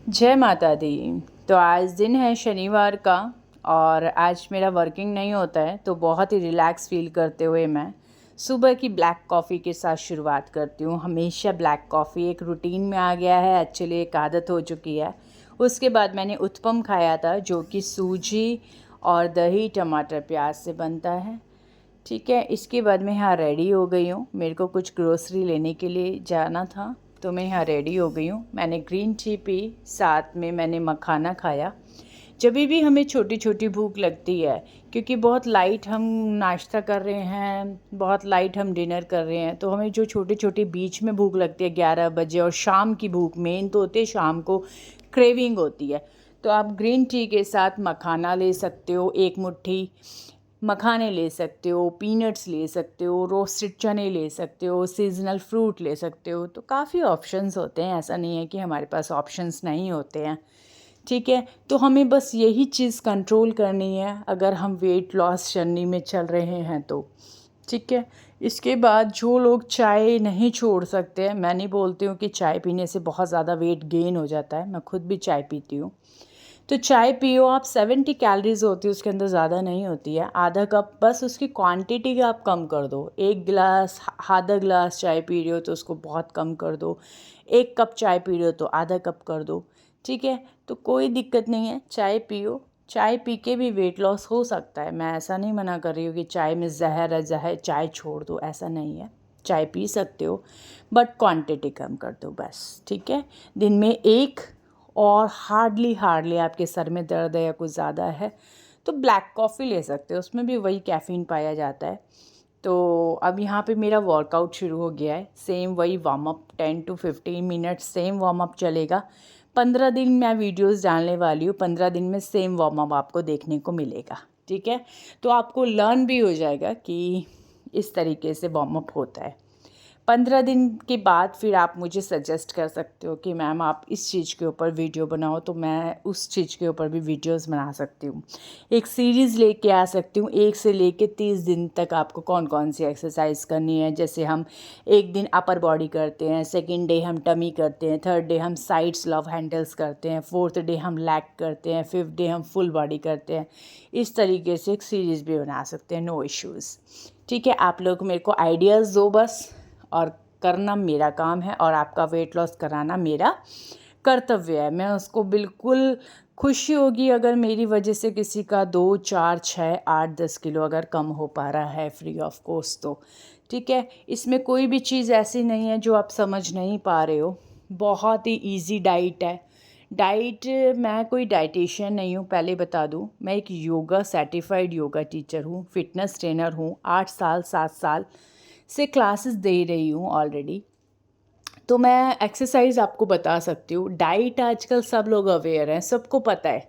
जय माता दी। तो आज दिन है शनिवार का और आज मेरा वर्किंग नहीं होता है, तो बहुत ही रिलैक्स फील करते हुए मैं सुबह की ब्लैक कॉफ़ी के साथ शुरुआत करती हूँ। हमेशा ब्लैक कॉफ़ी एक रूटीन में आ गया है, एक्चुअली एक आदत हो चुकी है। उसके बाद मैंने उत्पम खाया था जो कि सूजी और दही टमाटर प्याज से बनता है। ठीक है, इसके बाद मैं यहाँ रेडी हो गई हूँ। मेरे को कुछ ग्रोसरी लेने के लिए जाना था, तो मैं यहाँ रेडी हो गई हूँ। मैंने ग्रीन टी पी, साथ में मैंने मखाना खाया। जब भी हमें छोटी छोटी भूख लगती है, क्योंकि बहुत लाइट हम नाश्ता कर रहे हैं, बहुत लाइट हम डिनर कर रहे हैं, तो हमें जो छोटी छोटी बीच में भूख लगती है 11 बजे, और शाम की भूख मेन तो होती है, शाम को क्रेविंग होती है। तो आप ग्रीन टी के साथ मखाना ले सकते हो, एक मुट्ठी मखाने ले सकते हो, पीनट्स ले सकते हो, रोस्टेड चने ले सकते हो, सीजनल फ्रूट ले सकते हो। तो काफ़ी ऑप्शंस होते हैं, ऐसा नहीं है कि हमारे पास ऑप्शंस नहीं होते हैं। ठीक है, तो हमें बस यही चीज़ कंट्रोल करनी है अगर हम वेट लॉस जर्नी में चल रहे हैं तो। ठीक है, इसके बाद जो लोग चाय नहीं छोड़ सकते, मैं नहीं बोलती हूँ कि चाय पीने से बहुत ज़्यादा वेट गेन हो जाता है, मैं खुद भी चाय पीती हूँ। तो चाय पियो आप, 70 कैलोरीज होती है उसके अंदर, ज़्यादा नहीं होती है। आधा कप, बस उसकी क्वांटिटी आप कम कर दो। एक गिलास, आधा गिलास चाय पी रहे हो तो उसको बहुत कम कर दो। एक कप चाय पी रहे हो तो आधा कप कर दो। ठीक है, तो कोई दिक्कत नहीं है, चाय पियो। चाय पी के भी वेट लॉस हो सकता है, मैं ऐसा नहीं मना कर रही हूँ कि चाय में जहर है, जहर चाय छोड़ दो, ऐसा नहीं है। चाय पी सकते हो बट क्वांटिटी कम कर दो बस। ठीक है, दिन में एक, और हार्डली आपके सर में दर्द है या कुछ ज़्यादा है तो ब्लैक कॉफ़ी ले सकते हो, उसमें भी वही कैफ़ीन पाया जाता है। तो अब यहाँ पे मेरा वर्कआउट शुरू हो गया है, सेम वही warm up, 10 to 15 minute same warm up चलेगा। 15 दिन मैं वीडियोस डालने वाली हूँ, 15 दिन में सेम वार्म अप आपको देखने को मिलेगा। ठीक है, तो आपको लर्न भी हो जाएगा कि इस तरीके से वार्म अप होता है। 15 दिन के बाद फिर आप मुझे सजेस्ट कर सकते हो कि मैम आप इस चीज़ के ऊपर वीडियो बनाओ, तो मैं उस चीज़ के ऊपर भी वीडियोस बना सकती हूँ। एक सीरीज़ लेके आ सकती हूँ, 1 से लेके 30 दिन तक आपको कौन कौन सी एक्सरसाइज करनी है। जैसे हम एक दिन अपर बॉडी करते हैं, सेकेंड डे हम टमी करते हैं, थर्ड डे हम साइड्स लव हैंडल्स करते हैं, फोर्थ डे हम लैग करते हैं, फिफ्थ डे हम फुल बॉडी करते हैं। इस तरीके से एक सीरीज़ भी बना सकते हैं, नो इश्यूज़। ठीक है, आप लोग मेरे को आइडियाज़ दो बस, और करना मेरा काम है, और आपका वेट लॉस कराना मेरा कर्तव्य है। मैं उसको बिल्कुल खुशी होगी अगर मेरी वजह से किसी का 2, 4, 6, 8, 10 किलो अगर कम हो पा रहा है फ्री ऑफ कॉस्ट तो। ठीक है, इसमें कोई भी चीज़ ऐसी नहीं है जो आप समझ नहीं पा रहे हो। बहुत ही इजी डाइट है। डाइट, मैं कोई डाइटिशियन नहीं हूँ, पहले बता दूँ। मैं एक योगा सर्टिफाइड योगा टीचर हूँ, फिटनेस ट्रेनर हूँ, 8 साल 7 साल से क्लासेस दे रही हूँ ऑलरेडी। तो मैं एक्सरसाइज आपको बता सकती हूँ। डाइट आजकल सब लोग अवेयर हैं, सबको पता है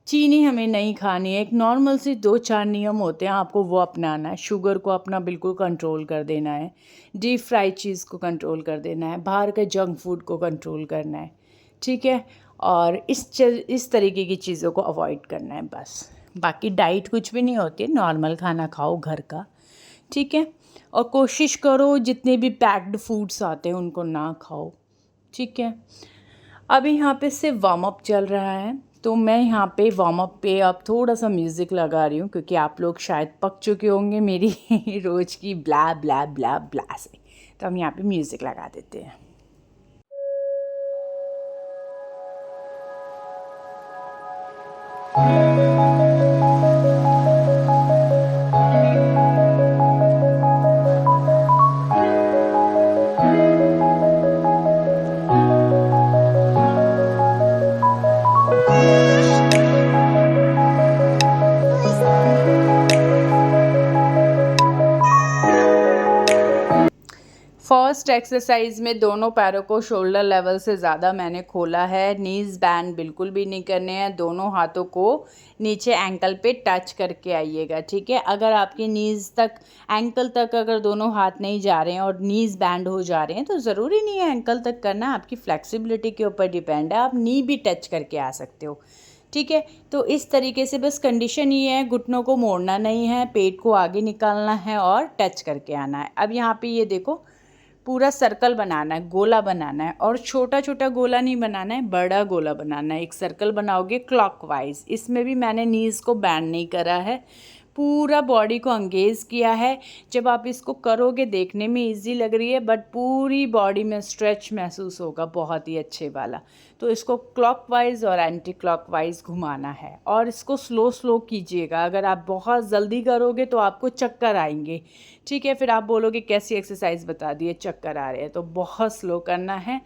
चीनी हमें नहीं खानी है। एक नॉर्मल सी 2-4 नियम होते हैं, आपको वो अपनाना है। शुगर को अपना बिल्कुल कंट्रोल कर देना है, डीप फ्राई चीज़ को कंट्रोल कर देना है, बाहर के जंक फूड को कंट्रोल करना है। ठीक है, और इस तरीके की चीज़ों को अवॉइड करना है बस। बाकी डाइट कुछ भी नहीं होती है, नॉर्मल खाना खाओ घर का। ठीक है, और कोशिश करो जितने भी पैक्ड फूड्स आते हैं उनको ना खाओ। ठीक है, अभी यहाँ पे सिर्फ वार्म अप चल रहा है, तो मैं यहाँ पे वार्म अप पे अब थोड़ा सा म्यूज़िक लगा रही हूँ, क्योंकि आप लोग शायद पक चुके होंगे मेरी रोज़ की ब्ला ब्ला ब्ला ब्ला से। तो हम यहाँ पे म्यूज़िक लगा देते हैं। फर्स्ट एक्सरसाइज में दोनों पैरों को शोल्डर लेवल से ज़्यादा मैंने खोला है। नीज़ बैंड बिल्कुल भी नहीं करने हैं, दोनों हाथों को नीचे एंकल पे टच करके आइएगा। ठीक है, अगर आपकी नीज़ तक, एंकल तक अगर दोनों हाथ नहीं जा रहे हैं और नीज़ बैंड हो जा रहे हैं, तो ज़रूरी नहीं है एंकल तक करना, आपकी फ्लेक्सिबिलिटी के ऊपर डिपेंड है। आप नी भी टच करके आ सकते हो। ठीक है, तो इस तरीके से बस कंडीशन ये है, घुटनों को मोड़ना नहीं है, पेट को आगे निकालना है और टच करके आना है। अब यहाँ पे ये देखो, पूरा सर्कल बनाना है, गोला बनाना है, और छोटा छोटा गोला नहीं बनाना है, बड़ा गोला बनाना है। एक सर्कल बनाओगे क्लॉकवाइज। इसमें भी मैंने नीज़ को बैंड नहीं करा है, पूरा बॉडी को एंगेज किया है। जब आप इसको करोगे देखने में इजी लग रही है, बट पूरी बॉडी में स्ट्रेच महसूस होगा, बहुत ही अच्छे वाला। तो इसको क्लॉकवाइज और एंटी क्लॉकवाइज घुमाना है, और इसको स्लो स्लो कीजिएगा। अगर आप बहुत जल्दी करोगे तो आपको चक्कर आएंगे, ठीक है। फिर आप बोलोगे कैसी एक्सरसाइज बता दी है, चक्कर आ रहे हैं। तो बहुत स्लो करना है।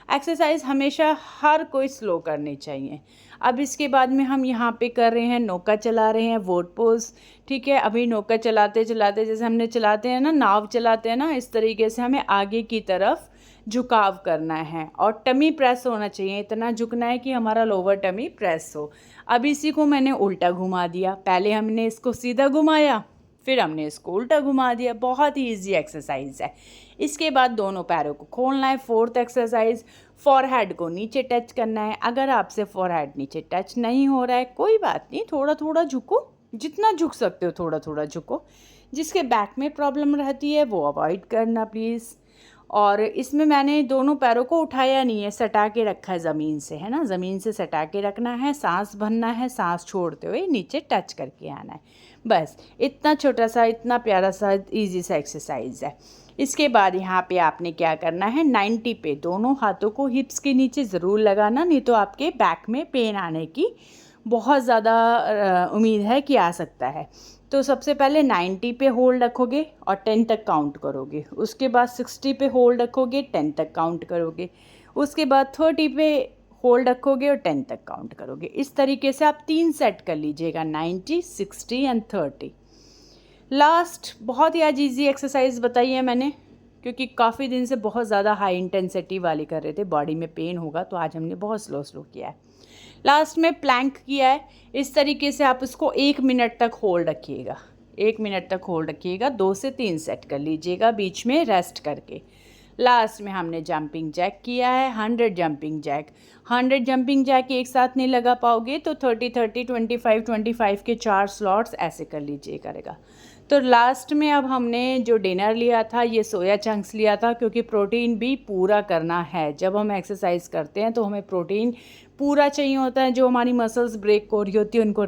एक्सरसाइज हमेशा हर कोई स्लो करनी चाहिए। अब इसके बाद में हम यहाँ पे कर रहे हैं, नौका चला रहे हैं, वोट पोज, ठीक है। अभी नौका चलाते चलाते, जैसे हमने चलाते हैं ना, नाव चलाते हैं ना, इस तरीके से हमें आगे की तरफ झुकाव करना है, और टमी प्रेस होना चाहिए। इतना झुकना है कि हमारा लोअर टमी प्रेस हो। अब इसी को मैंने उल्टा घुमा दिया। पहले हमने इसको सीधा घुमाया, फिर हमने इसको उल्टा घुमा दिया। बहुत ही ईजी एक्सरसाइज है। इसके बाद दोनों पैरों को खोलना है। फोर्थ एक्सरसाइज, फॉरहेड को नीचे टच करना है। अगर आपसे फॉरहेड नीचे टच नहीं हो रहा है, कोई बात नहीं, थोड़ा थोड़ा झुको, जितना झुक सकते हो थोड़ा थोड़ा झुको। जिसके बैक में प्रॉब्लम रहती है वो अवॉइड करना प्लीज़। और इसमें मैंने दोनों पैरों को उठाया नहीं है, सटा के रखा है ज़मीन से, है ना। ज़मीन से सटा के रखना है, सांस भरना है, सांस छोड़ते हुए नीचे टच करके आना है। बस इतना छोटा सा, इतना प्यारा सा, इजी सा एक्सरसाइज है। इसके बाद यहाँ पे आपने क्या करना है, 90 पे दोनों हाथों को हिप्स के नीचे ज़रूर लगाना, नहीं तो आपके बैक में पेन आने की बहुत ज़्यादा उम्मीद है कि आ सकता है। तो सबसे पहले 90 पे होल्ड रखोगे और 10 तक काउंट करोगे। उसके बाद 60 पे होल्ड रखोगे, 10 तक काउंट करोगे। उसके बाद 30 पे होल्ड रखोगे और 10 तक काउंट करोगे। इस तरीके से आप 3 सेट कर लीजिएगा, 90, 60 एंड 30। लास्ट बहुत ही आज ईजी एक्सरसाइज बताई है मैंने, क्योंकि काफ़ी दिन से बहुत ज़्यादा हाई इंटेंसिटी वाली कर रहे थे, बॉडी में पेन होगा, तो आज हमने बहुत स्लो स्लो किया है। लास्ट में प्लैंक किया है। इस तरीके से आप इसको 1 मिनट तक होल्ड रखिएगा, 1 मिनट तक होल्ड रखिएगा। 2 से 3 सेट कर लीजिएगा, बीच में रेस्ट करके। लास्ट में हमने जंपिंग जैक किया है, 100 जंपिंग जैक। 100 जंपिंग जैक एक साथ नहीं लगा पाओगे तो 30 30, 25 25 के 4 स्लॉट्स ऐसे कर लीजिए करेगा। तो लास्ट में अब हमने जो डिनर लिया था, ये सोया चंक्स लिया था, क्योंकि प्रोटीन भी पूरा करना है। जब हम एक्सरसाइज करते हैं तो हमें प्रोटीन पूरा चाहिए होता है। जो हमारी मसल्स ब्रेक हो रही होती है उनको